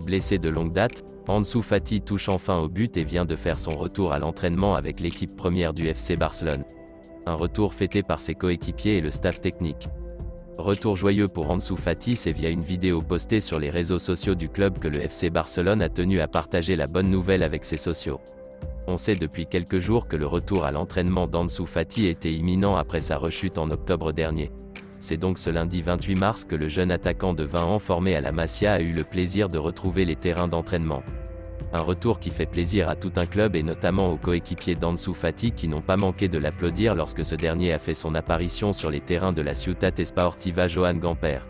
Blessé de longue date, Ansu Fati touche enfin au but et vient de faire son retour à l'entraînement avec l'équipe première du FC Barcelone. Un retour fêté par ses coéquipiers et le staff technique. Retour joyeux pour Ansu Fati, c'est via une vidéo postée sur les réseaux sociaux du club que le FC Barcelone a tenu à partager la bonne nouvelle avec ses sociaux. On sait depuis quelques jours que le retour à l'entraînement d'Ansu Fati était imminent après sa rechute en octobre dernier. C'est donc ce lundi 28 mars que le jeune attaquant de 20 ans formé à la Masia a eu le plaisir de retrouver les terrains d'entraînement. Un retour qui fait plaisir à tout un club et notamment aux coéquipiers d'Ansu Fati qui n'ont pas manqué de l'applaudir lorsque ce dernier a fait son apparition sur les terrains de la Ciutat Esportiva Joan Gamper.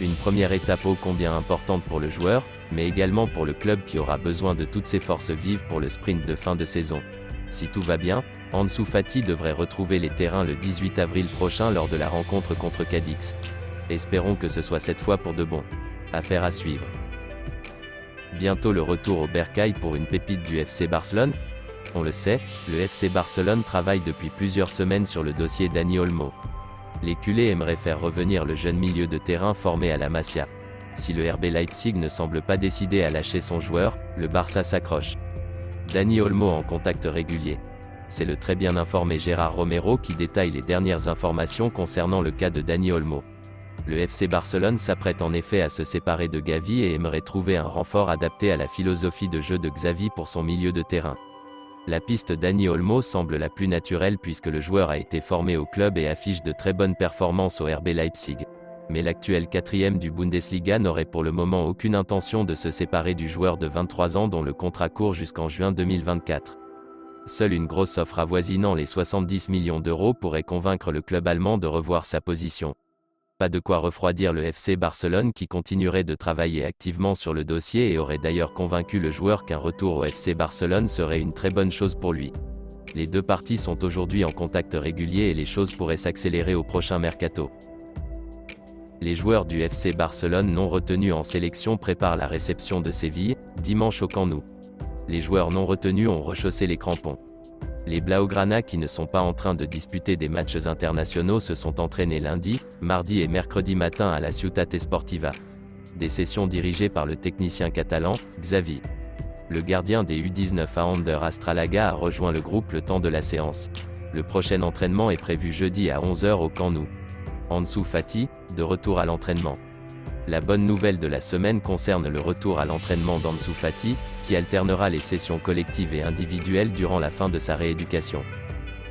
Une première étape ô combien importante pour le joueur, mais également pour le club qui aura besoin de toutes ses forces vives pour le sprint de fin de saison. Si tout va bien, Ansu Fati devrait retrouver les terrains le 18 avril prochain lors de la rencontre contre Cadix. Espérons que ce soit cette fois pour de bon. Affaire à suivre. Bientôt le retour au Bercail pour une pépite du FC Barcelone. On le sait, le FC Barcelone travaille depuis plusieurs semaines sur le dossier Dani Olmo. Les culés aimeraient faire revenir le jeune milieu de terrain formé à la Masia. Si le RB Leipzig ne semble pas décidé à lâcher son joueur, le Barça s'accroche. Dani Olmo en contact régulier. C'est le très bien informé Gérard Romero qui détaille les dernières informations concernant le cas de Dani Olmo. Le FC Barcelone s'apprête en effet à se séparer de Gavi et aimerait trouver un renfort adapté à la philosophie de jeu de Xavi pour son milieu de terrain. La piste Dani Olmo semble la plus naturelle puisque le joueur a été formé au club et affiche de très bonnes performances au RB Leipzig. Mais l'actuel 4e du Bundesliga n'aurait pour le moment aucune intention de se séparer du joueur de 23 ans dont le contrat court jusqu'en juin 2024. Seule une grosse offre avoisinant les 70 millions d'euros pourrait convaincre le club allemand de revoir sa position. Pas de quoi refroidir le FC Barcelone qui continuerait de travailler activement sur le dossier et aurait d'ailleurs convaincu le joueur qu'un retour au FC Barcelone serait une très bonne chose pour lui. Les deux parties sont aujourd'hui en contact régulier et les choses pourraient s'accélérer au prochain mercato. Les joueurs du FC Barcelone non retenus en sélection préparent la réception de Séville, dimanche au Camp Nou. Les joueurs non retenus ont rechaussé les crampons. Les Blaugrana qui ne sont pas en train de disputer des matchs internationaux se sont entraînés lundi, mardi et mercredi matin à la Ciutat Esportiva. Des sessions dirigées par le technicien catalan, Xavi. Le gardien des U19 à Ander Astralaga a rejoint le groupe le temps de la séance. Le prochain entraînement est prévu jeudi à 11 h au Camp Nou. Ansu Fati, de retour à l'entraînement. La bonne nouvelle de la semaine concerne le retour à l'entraînement d'Ansu Fati, qui alternera les sessions collectives et individuelles durant la fin de sa rééducation.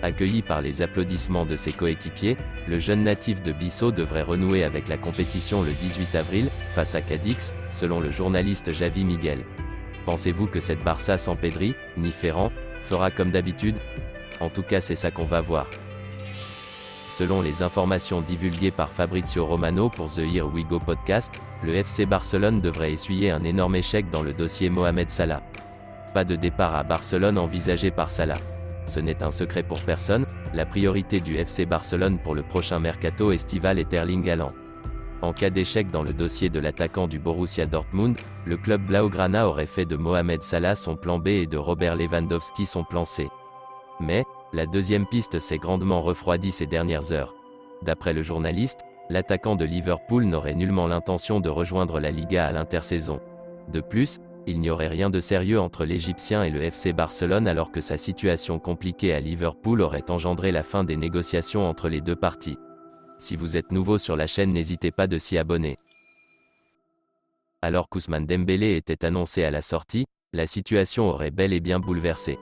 Accueilli par les applaudissements de ses coéquipiers, le jeune natif de Bissau devrait renouer avec la compétition le 18 avril, face à Cadix, selon le journaliste Javi Miguel. Pensez-vous que cette Barça sans Pedri, ni Ferran, fera comme d'habitude? En tout cas c'est ça qu'on va voir. Selon les informations divulguées par Fabrizio Romano pour The Here We Go podcast, le FC Barcelone devrait essuyer un énorme échec dans le dossier Mohamed Salah. Pas de départ à Barcelone envisagé par Salah. Ce n'est un secret pour personne, la priorité du FC Barcelone pour le prochain mercato estival est Erling Haaland. En cas d'échec dans le dossier de l'attaquant du Borussia Dortmund, le club Blaugrana aurait fait de Mohamed Salah son plan B et de Robert Lewandowski son plan C. Mais, la deuxième piste s'est grandement refroidie ces dernières heures. D'après le journaliste, l'attaquant de Liverpool n'aurait nullement l'intention de rejoindre la Liga à l'intersaison. De plus, il n'y aurait rien de sérieux entre l'Égyptien et le FC Barcelone alors que sa situation compliquée à Liverpool aurait engendré la fin des négociations entre les deux parties. Si vous êtes nouveau sur la chaîne, n'hésitez pas de s'y abonner. Alors qu'Ousmane Dembélé était annoncé à la sortie, la situation aurait bel et bien bouleversé.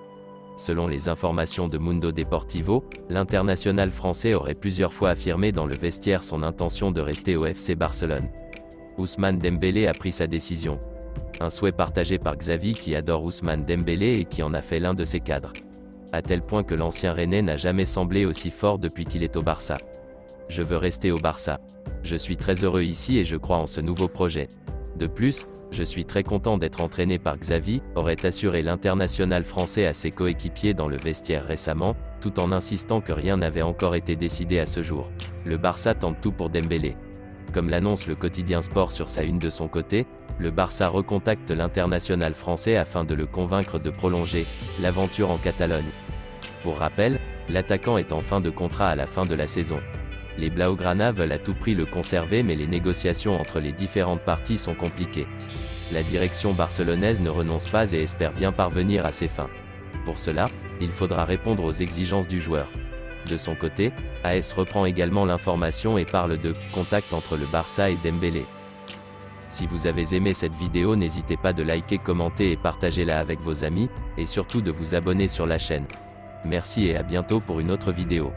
Selon les informations de Mundo Deportivo, l'international français aurait plusieurs fois affirmé dans le vestiaire son intention de rester au FC Barcelone. Ousmane Dembélé a pris sa décision. Un souhait partagé par Xavi qui adore Ousmane Dembélé et qui en a fait l'un de ses cadres. À tel point que l'ancien Rennais n'a jamais semblé aussi fort depuis qu'il est au Barça. Je veux rester au Barça. Je suis très heureux ici et je crois en ce nouveau projet. De plus, je suis très content d'être entraîné par Xavi, aurait assuré l'international français à ses coéquipiers dans le vestiaire récemment, tout en insistant que rien n'avait encore été décidé à ce jour. Le Barça tente tout pour Dembélé. Comme l'annonce le quotidien Sport sur sa une de son côté, le Barça recontacte l'international français afin de le convaincre de prolonger l'aventure en Catalogne. Pour rappel, l'attaquant est en fin de contrat à la fin de la saison. Les Blaugrana veulent à tout prix le conserver mais les négociations entre les différentes parties sont compliquées. La direction barcelonaise ne renonce pas et espère bien parvenir à ses fins. Pour cela, il faudra répondre aux exigences du joueur. De son côté, AS reprend également l'information et parle de « contact entre le Barça et Dembélé ». Si vous avez aimé cette vidéo, n'hésitez pas de liker, commenter et partagez-la avec vos amis, et surtout de vous abonner sur la chaîne. Merci et à bientôt pour une autre vidéo.